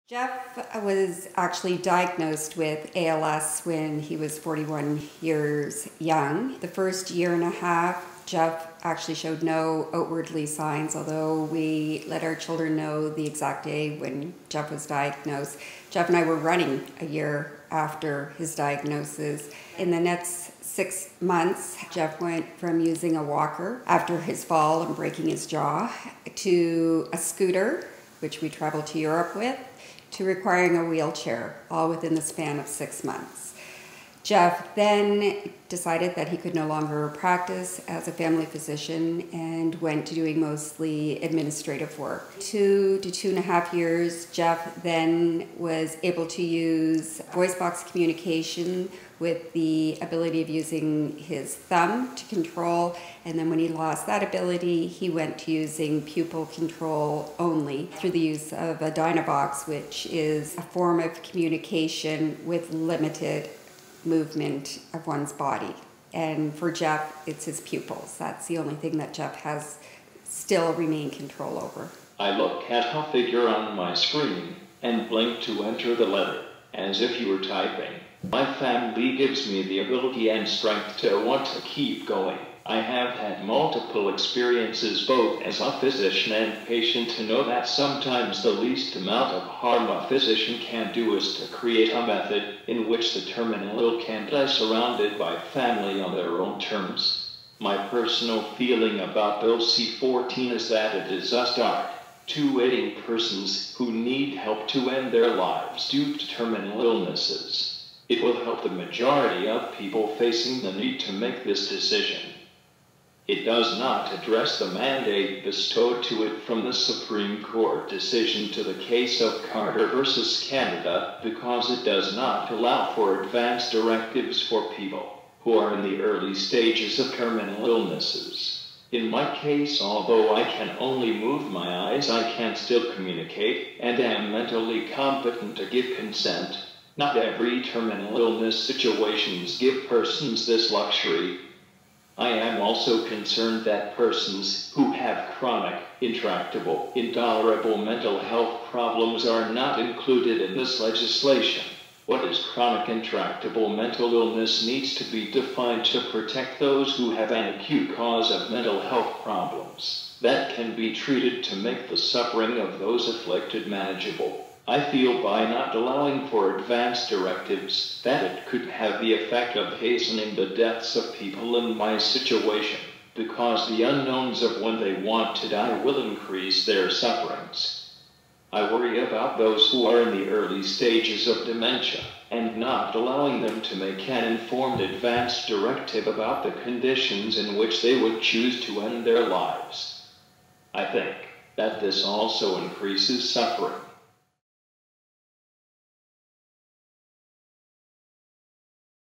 Jeff was actually diagnosed with ALS when he was 41 years young. The first year and a half, Jeff actually showed no outwardly signs, although we let our children know the exact day when Jeff was diagnosed. Jeff and I were running a year after his diagnosis. In the next 6 months, Jeff went from using a walker after his fall and breaking his jaw to a scooter, which we traveled to Europe with, to requiring a wheelchair, all within the span of 6 months. Jeff then decided that he could no longer practice as a family physician and went to doing mostly administrative work. 2 to 2.5 years, Jeff then was able to use voice box communication with the ability of using his thumb to control, and then when he lost that ability, he went to using pupil control only through the use of a Dynabox, which is a form of communication with limited movement of one's body. And for Jeff, it's his pupils. That's the only thing that Jeff has still remained control over. I look at a figure on my screen and blink to enter the letter, as if you were typing. My family gives me the ability and strength to want to keep going. I have had multiple experiences both as a physician and patient to know that sometimes the least amount of harm a physician can do is to create a method in which the terminally ill can die surrounded by family on their own terms. My personal feeling about Bill C-14 is that it is a start to aiding persons who need help to end their lives due to terminal illnesses. It will help the majority of people facing the need to make this decision. It does not address the mandate bestowed to it from the Supreme Court decision to the case of Carter versus Canada, because it does not allow for advance directives for people who are in the early stages of terminal illnesses. In my case, although I can only move my eyes, I can still communicate and am mentally competent to give consent. Not every terminal illness situations give persons this luxury. I am also concerned that persons who have chronic, intractable, intolerable mental health problems are not included in this legislation. What is chronic intractable mental illness needs to be defined to protect those who have an acute cause of mental health problems that can be treated to make the suffering of those afflicted manageable. I feel by not allowing for advance directives that it could have the effect of hastening the deaths of people in my situation, because the unknowns of when they want to die will increase their sufferings. I worry about those who are in the early stages of dementia, and not allowing them to make an informed advance directive about the conditions in which they would choose to end their lives. I think that this also increases suffering.